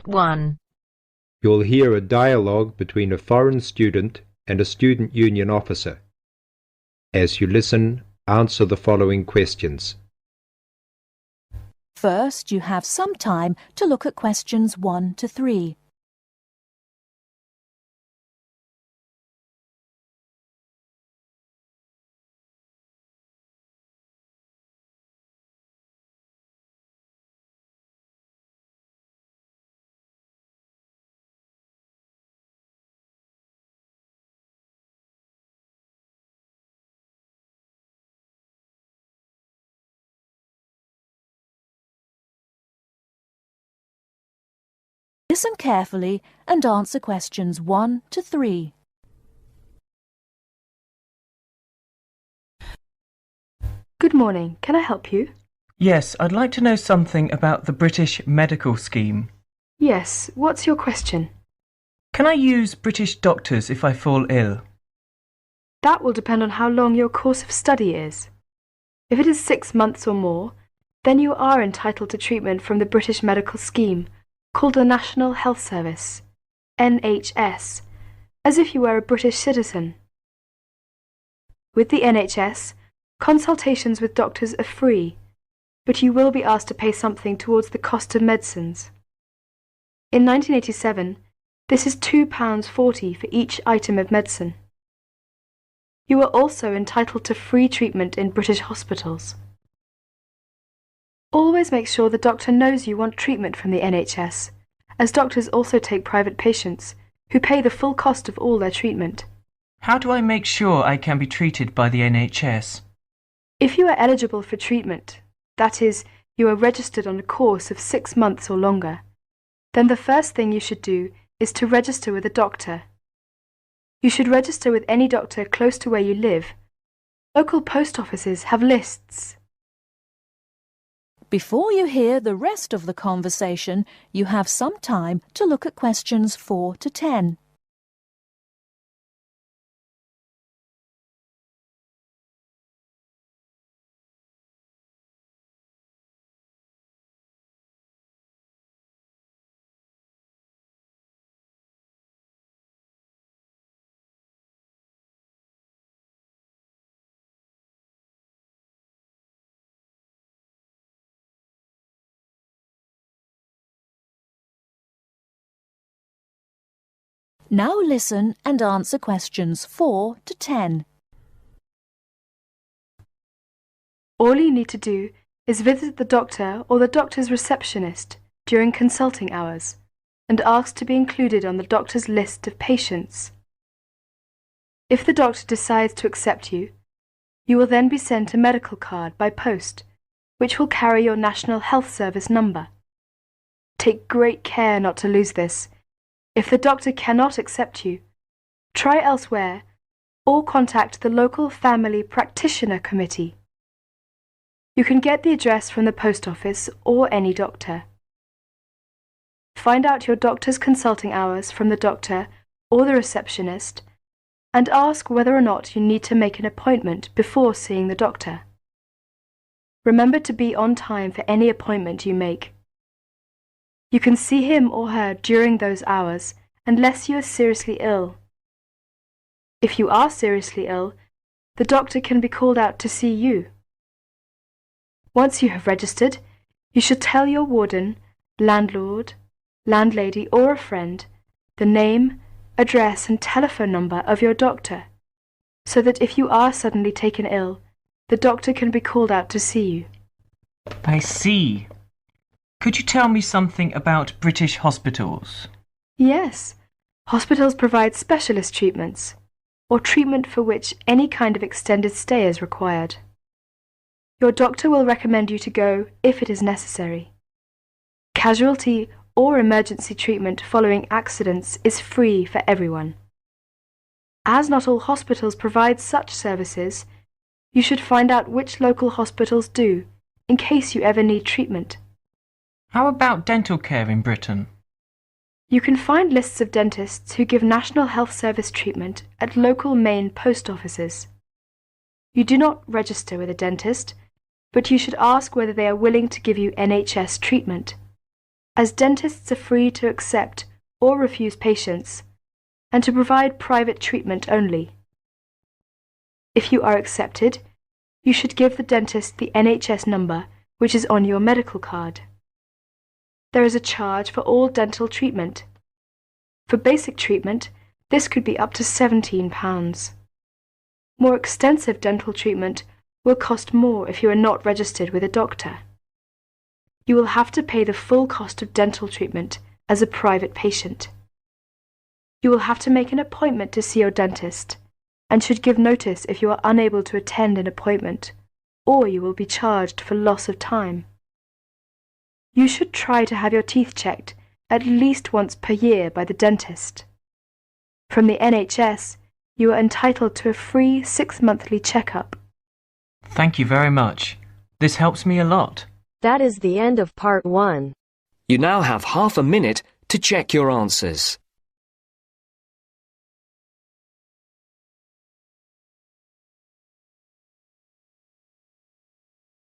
Part 1. You'll hear a dialogue between a foreign student and a student union officer. As you listen, answer the following questions. First, you have some time to look at questions 1 to 3. Listen carefully and answer questions 1 to 3. Good morning. Can I help you? Yes, I'd like to know something about the British medical scheme. Yes. What's your question? Can I use British doctors if I fall ill? That will depend on how long your course of study is. If it is 6 months or more, then you are entitled to treatment from the British medical scheme, called the National Health Service, NHS, as if you were a British citizen. With the NHS, consultations with doctors are free, but you will be asked to pay something towards the cost of medicines. In 1987, this is £2.40 for each item of medicine. You are also entitled to free treatment in British hospitals. Always make sure the doctor knows you want treatment from the NHS, as doctors also take private patients, who pay the full cost of all their treatment. How do I make sure I can be treated by the NHS? If you are eligible for treatment, that is, you are registered on a course of 6 months or longer, then the first thing you should do is to register with a doctor. You should register with any doctor close to where you live. Local post offices have lists. Before you hear the rest of the conversation, you have some time to look at questions 4 to 10. Now listen and answer questions 4 to 10. All you need to do is visit the doctor or the doctor's receptionist during consulting hours and ask to be included on the doctor's list of patients. If the doctor decides to accept you, you will then be sent a medical card by post, which will carry your National Health Service number. Take great care not to lose this. If the doctor cannot accept you, try elsewhere or contact the local family practitioner committee. You can get the address from the post office or any doctor. Find out your doctor's consulting hours from the doctor or the receptionist and ask whether or not you need to make an appointment before seeing the doctor. Remember to be on time for any appointment you make. You can see him or her during those hours unless you are seriously ill. If you are seriously ill, the doctor can be called out to see you. Once you have registered, you should tell your warden, landlord, landlady or a friend the name, address and telephone number of your doctor, so that if you are suddenly taken ill, the doctor can be called out to see you. I see. Could you tell me something about British hospitals? Yes, hospitals provide specialist treatments, or treatment for which any kind of extended stay is required. Your doctor will recommend you to go if it is necessary. Casualty or emergency treatment following accidents is free for everyone. As not all hospitals provide such services, you should find out which local hospitals do, in case you ever need treatment. How about dental care in Britain? You can find lists of dentists who give National Health Service treatment at local main post offices. You do not register with a dentist, but you should ask whether they are willing to give you NHS treatment. as dentists are free to accept or refuse patients and to provide private treatment only. If you are accepted, you should give the dentist the NHS number which is on your medical card. There is a charge for all dental treatment. For basic treatment, this could be up to £17. More extensive dental treatment will cost more if you are not registered with a doctor. You will have to pay the full cost of dental treatment as a private patient. You will have to make an appointment to see your dentist and should give notice if you are unable to attend an appointment, or you will be charged for loss of time. You should try to have your teeth checked at least once per year by the dentist. From the NHS, you are entitled to a free 6-monthly checkup. Thank you very much. This helps me a lot. That is the end of part 1. You now have half a minute to check your answers.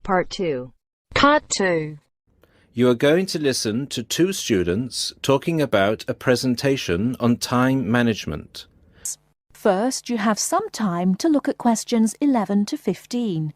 Part 2. Part 2. You are going to listen to 2 students talking about a presentation on time management. First, you have some time to look at questions 11 to 15.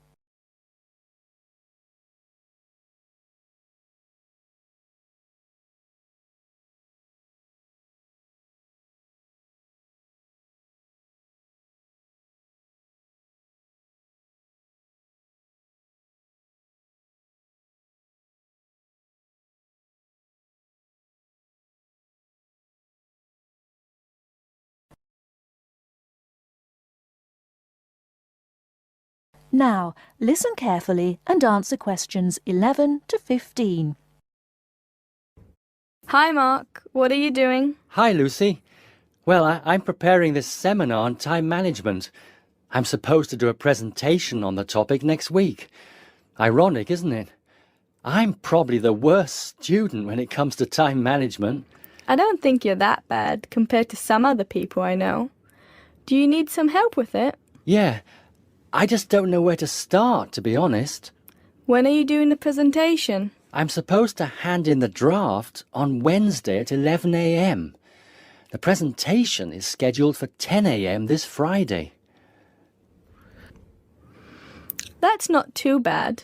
Now, listen carefully and answer questions 11 to 15. Hi, Mark. What are you doing? Hi, Lucy. Well, I'm preparing this seminar on time management. I'm supposed to do a presentation on the topic next week. Ironic, isn't it? I'm probably the worst student when it comes to time management. I don't think you're that bad compared to some other people I know. Do you need some help with it? Yeah, I just don't know where to start, to be honest. When are you doing the presentation? I'm supposed to hand in the draft on Wednesday at 11 a.m. The presentation is scheduled for 10 a.m. this Friday. That's not too bad.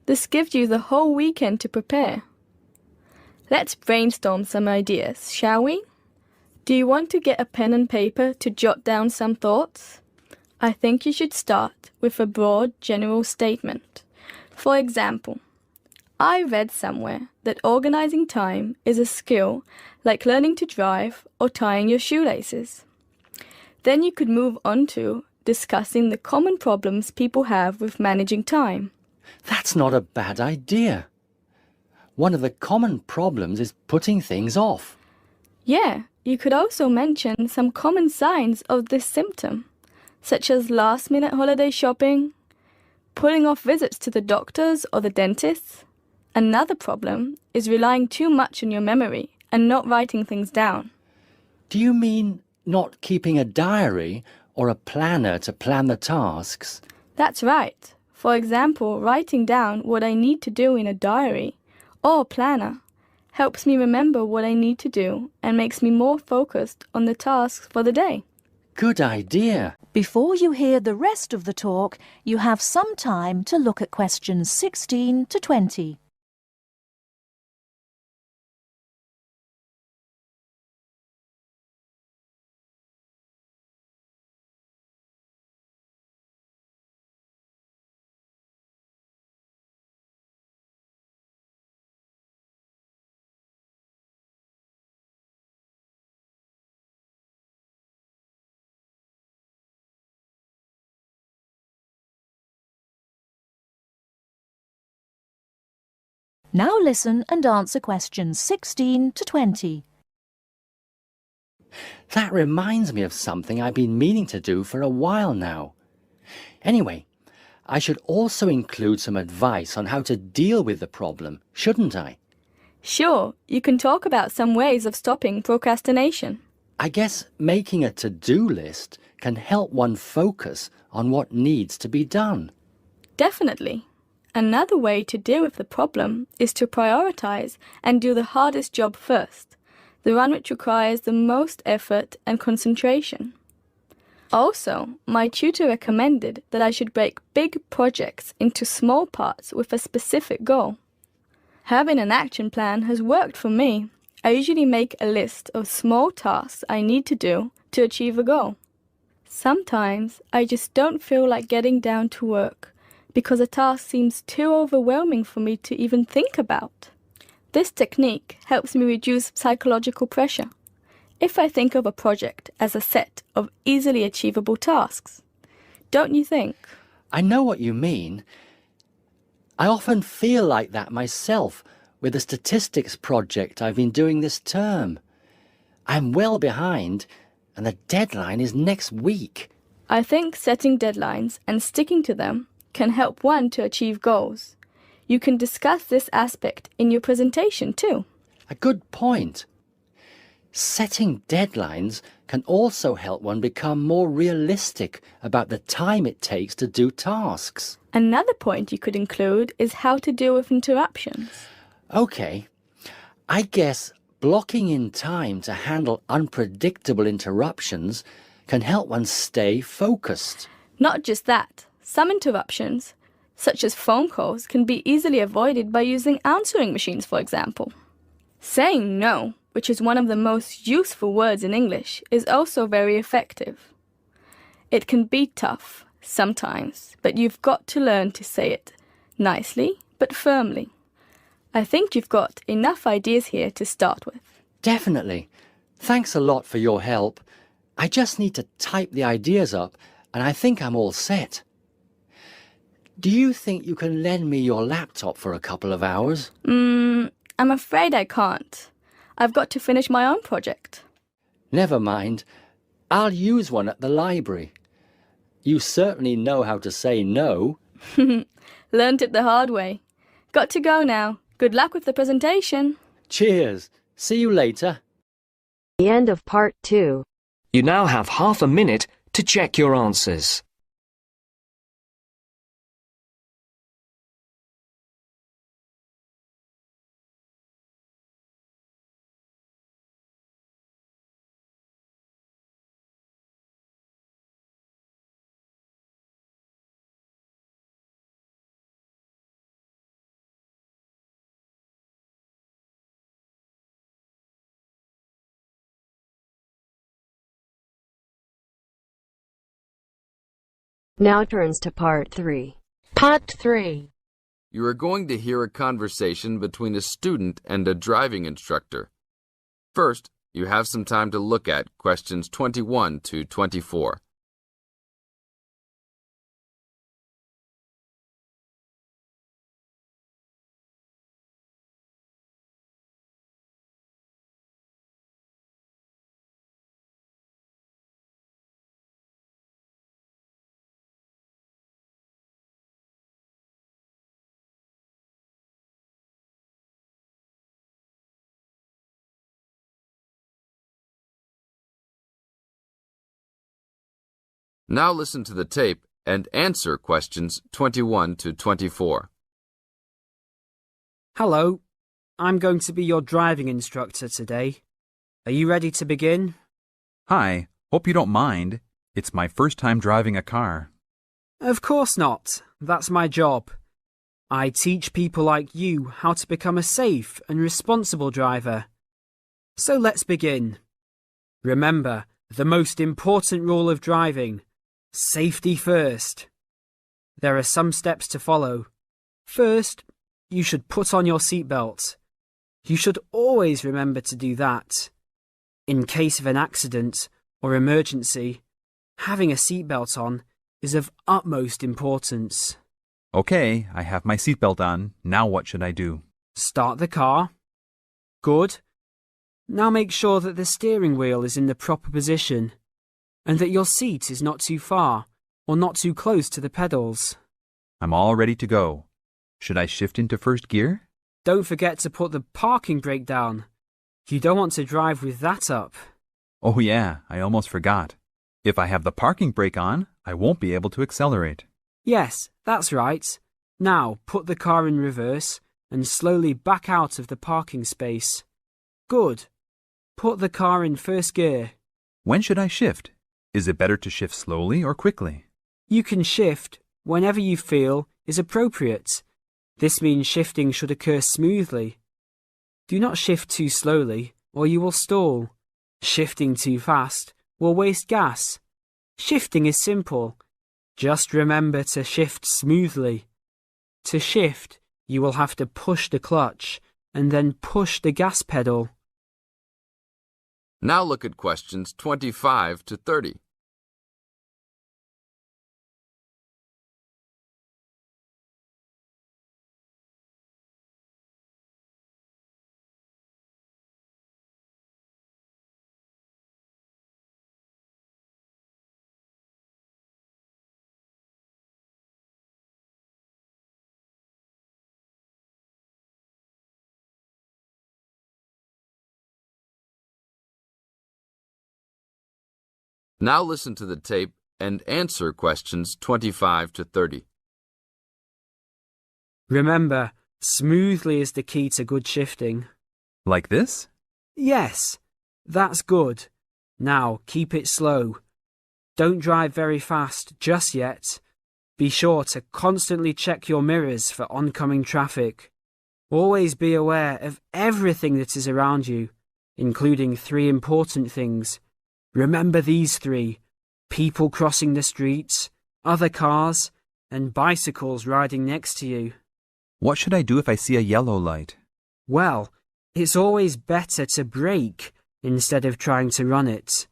This gives you the whole weekend to prepare. Let's brainstorm some ideas, shall we? Do you want to get a pen and paper to jot down some thoughts? I think you should start with a broad general statement. For example, I read somewhere that organizing time is a skill like learning to drive or tying your shoelaces. Then you could move on to discussing the common problems people have with managing time. That's not a bad idea. One of the common problems is putting things off. Yeah, you could also mention some common signs of this symptom, such as last-minute holiday shopping, putting off visits to the doctors or the dentist. Another problem is relying too much on your memory and not writing things down. Do you mean not keeping a diary or a planner to plan the tasks? That's right. For example, writing down what I need to do in a diary or planner helps me remember what I need to do and makes me more focused on the tasks for the day. Good idea. Before you hear the rest of the talk, you have some time to look at questions 16 to 20. Now listen and answer questions 16 to 20. That reminds me of something I've been meaning to do for a while now. Anyway, I should also include some advice on how to deal with the problem, shouldn't I? Sure, you can talk about some ways of stopping procrastination. I guess making a to-do list can help one focus on what needs to be done. Definitely. Another way to deal with the problem is to prioritize and do the hardest job first, the one which requires the most effort and concentration. Also, my tutor recommended that I should break big projects into small parts with a specific goal. Having an action plan has worked for me. I usually make a list of small tasks I need to do to achieve a goal. Sometimes I just don't feel like getting down to work because a task seems too overwhelming for me to even think about. This technique helps me reduce psychological pressure if I think of a project as a set of easily achievable tasks. Don't you think? I know what you mean. I often feel like that myself with the statistics project I've been doing this term. I'm well behind, and the deadline is next week. I think setting deadlines and sticking to them can help one to achieve goals. You can discuss this aspect in your presentation too. A good point. Setting deadlines can also help one become more realistic about the time it takes to do tasks. Another point you could include is how to deal with interruptions. Okay, I guess blocking in time to handle unpredictable interruptions can help one stay focused. Not just that, some interruptions, such as phone calls, can be easily avoided by using answering machines, for example. Saying no, which is one of the most useful words in English, is also very effective. It can be tough sometimes, but you've got to learn to say it nicely but firmly. I think you've got enough ideas here to start with. Definitely. Thanks a lot for your help. I just need to type the ideas up, and I think I'm all set. Do you think you can lend me your laptop for a couple of hours? I'm afraid I can't. I've got to finish my own project. Never mind. I'll use one at the library. You certainly know how to say no. Learned it the hard way. Got to go now. Good luck with the presentation. Cheers. See you later. The end of part 2. You now have half a minute to check your answers. Now turns to part 3. Part 3. You are going to hear a conversation between a student and a driving instructor. First, you have some time to look at questions 21 to 24. Now listen to the tape and answer questions 21 to 24. Hello, I'm going to be your driving instructor today. Are you ready to begin? Hi, hope you don't mind. It's my first time driving a car. Of course not. That's my job. I teach people like you how to become a safe and responsible driver. So let's begin. Remember, the most important rule of driving: safety first. There are some steps to follow. First, you should put on your seatbelt. You should always remember to do that. In case of an accident or emergency, having a seatbelt on is of utmost importance. Okay, I have my seatbelt on. Now what should I do? Start the car. Good. Now make sure that the steering wheel is in the proper position, and that your seat is not too far or not too close to the pedals. I'm all ready to go. Should I shift into first gear? Don't forget to put the parking brake down. You don't want to drive with that up. Oh yeah, I almost forgot. If I have the parking brake on, I won't be able to accelerate. Yes, that's right. Now put the car in reverse and slowly back out of the parking space. Good. Put the car in first gear. When should I shift? Is it better to shift slowly or quickly? You can shift whenever you feel is appropriate. This means shifting should occur smoothly. Do not shift too slowly or you will stall. Shifting too fast will waste gas. Shifting is simple. Just remember to shift smoothly. To shift, you will have to push the clutch and then push the gas pedal. Now look at questions 25 to 30. Now listen to the tape and answer questions 25 to 30. Remember, smoothly is the key to good shifting. Like this? Yes, that's good. Now keep it slow. Don't drive very fast just yet. Be sure to constantly check your mirrors for oncoming traffic. Always be aware of everything that is around you, including 3 important things. Remember these 3: people crossing the streets, other cars, and bicycles riding next to you. What should I do if I see a yellow light? Well, it's always better to brake instead of trying to run it.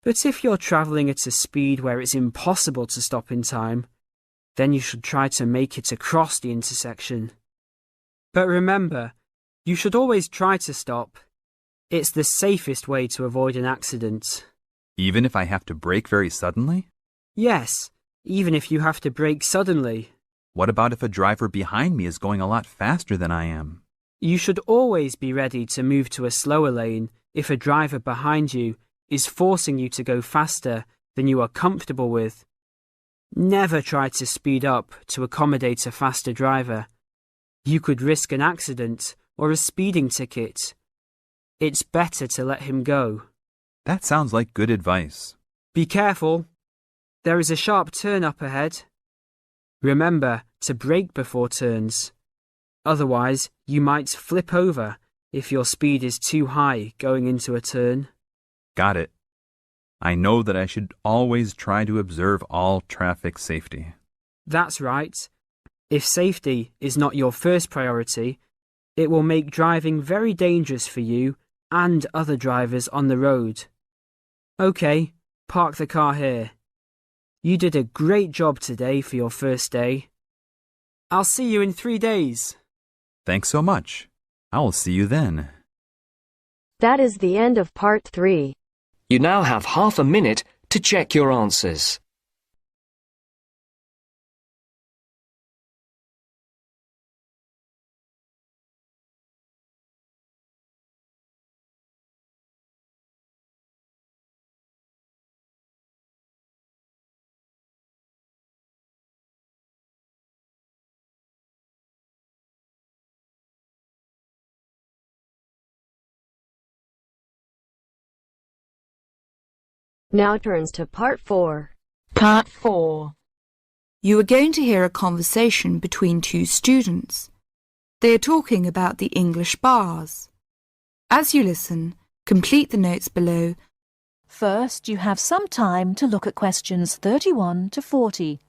But if you're travelling at a speed where it's impossible to stop in time, then you should try to make it across the intersection. But remember, you should always try to stop. It's the safest way to avoid an accident. Even if I have to brake very suddenly? Yes, even if you have to brake suddenly. What about if a driver behind me is going a lot faster than I am? You should always be ready to move to a slower lane if a driver behind you is forcing you to go faster than you are comfortable with. Never try to speed up to accommodate a faster driver. You could risk an accident or a speeding ticket. It's better to let him go. That sounds like good advice. Be careful. There is a sharp turn up ahead. Remember to brake before turns. Otherwise, you might flip over if your speed is too high going into a turn. Got it. I know that I should always try to observe all traffic safety. That's right. If safety is not your first priority, it will make driving very dangerous for you and other drivers on the road. OK, park the car here. You did a great job today for your first day. I'll see you in 3 days. Thanks so much. I will see you then. That is the end of part 3. You now have half a minute to check your answers. Now turns to part 4. Part 4. You are going to hear a conversation between 2 students. They are talking about the English bars. As you listen, complete the notes below. First, you have some time to look at questions 31 to 40.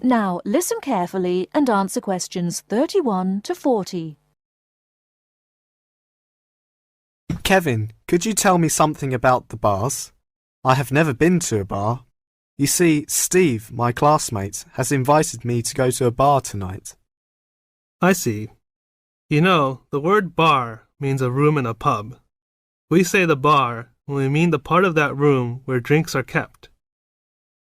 Now listen carefully and answer questions 31 to 40. Kevin, could you tell me something about the bars? I have never been to a bar. You see, Steve, my classmate, has invited me to go to a bar tonight. I see. You know, the word bar means a room in a pub. We say the bar when we mean the part of that room where drinks are kept.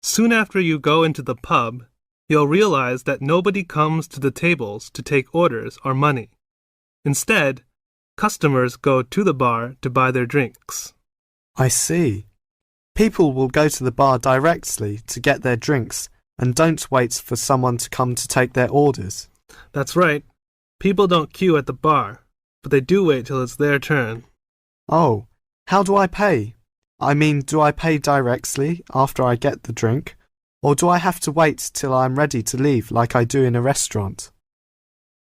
Soon after you go into the pub, you'll realize that nobody comes to the tables to take orders or money. Instead, customers go to the bar to buy their drinks. I see. People will go to the bar directly to get their drinks and don't wait for someone to come to take their orders. That's right. People don't queue at the bar, but they do wait till it's their turn. Oh, how do I pay? I mean, do I pay directly after I get the drink, or do I have to wait till I'm ready to leave like I do in a restaurant?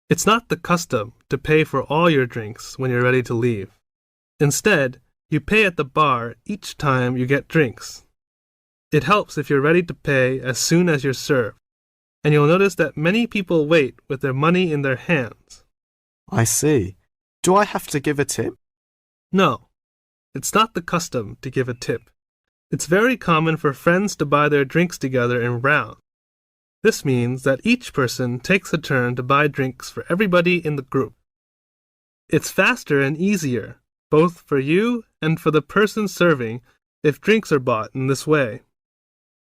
It's not the custom to pay for all your drinks when you're ready to leave. Instead, you pay at the bar each time you get drinks. It helps if you're ready to pay as soon as you're served, and you'll notice that many people wait with their money in their hands. I see. Do I have to give a tip? No, it's not the custom to give a tip. It's very common for friends to buy their drinks together in rounds. This means that each person takes a turn to buy drinks for everybody in the group. It's faster and easier, both for you and for the person serving, if drinks are bought in this way.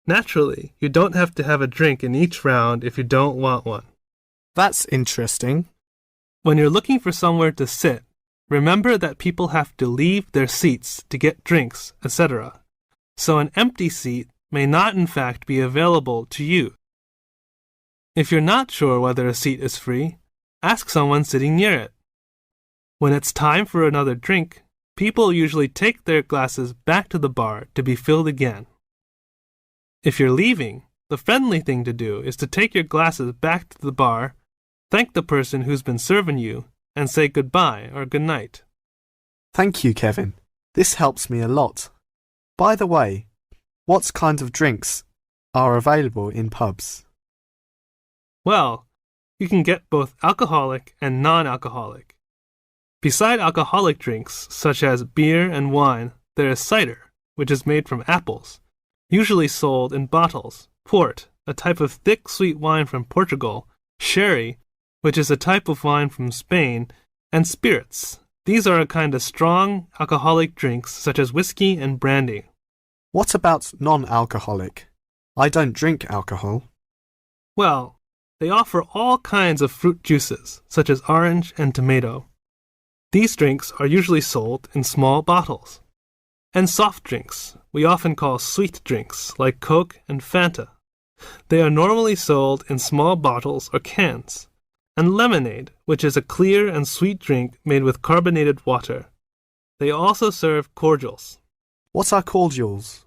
Naturally, you don't have to have a drink in each round if you don't want one. That's interesting. When you're looking for somewhere to sit, remember that people have to leave their seats to get drinks, etc. So an empty seat may not in fact be available to you. If you're not sure whether a seat is free, ask someone sitting near it. When it's time for another drink, people usually take their glasses back to the bar to be filled again. If you're leaving, the friendly thing to do is to take your glasses back to the bar, thank the person who's been serving you, and say goodbye or good night. Thank you, Kevin. This helps me a lot. By the way, what kind of drinks are available in pubs? Well, you can get both alcoholic and non-alcoholic. Beside alcoholic drinks, such as beer and wine, there is cider, which is made from apples, usually sold in bottles, port, a type of thick sweet wine from Portugal, sherry, which is a type of wine from Spain, and spirits. These are a kind of strong alcoholic drinks such as whiskey and brandy. What about non-alcoholic? I don't drink alcohol. Well, they offer all kinds of fruit juices, such as orange and tomato. These drinks are usually sold in small bottles. And soft drinks, we often call sweet drinks, like Coke and Fanta. They are normally sold in small bottles or cans. And lemonade, which is a clear and sweet drink made with carbonated water. They also serve cordials. What are cordials?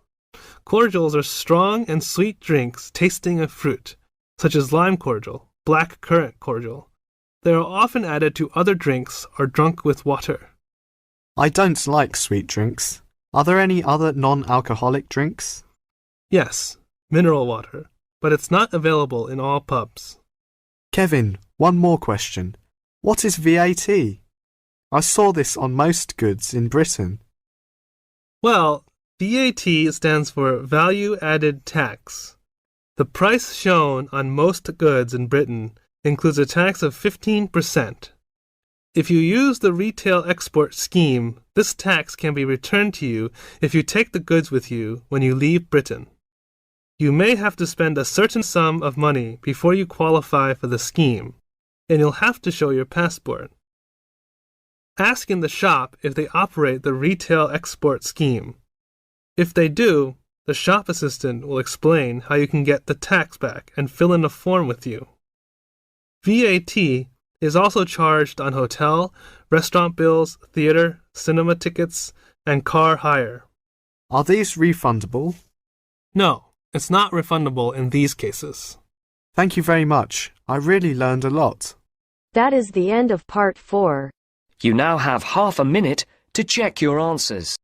Cordials are strong and sweet drinks tasting of fruit, such as lime cordial, black currant cordial. They are often added to other drinks or drunk with water. I don't like sweet drinks. Are there any other non-alcoholic drinks? Yes, mineral water, but it's not available in all pubs. Kevin, one more question. What is VAT? I saw this on most goods in Britain. Well, VAT stands for Value Added Tax. The price shown on most goods in Britain includes a tax of 15%. If you use the retail export scheme, this tax can be returned to you if you take the goods with you when you leave Britain. You may have to spend a certain sum of money before you qualify for the scheme, and you'll have to show your passport. Ask in the shop if they operate the retail export scheme. If they do, the shop assistant will explain how you can get the tax back and fill in a form with you. VAT is also charged on hotel, restaurant bills, theater, cinema tickets, and car hire. Are these refundable? No, it's not refundable in these cases. Thank you very much. I really learned a lot. That is the end of part 4. You now have half a minute to check your answers.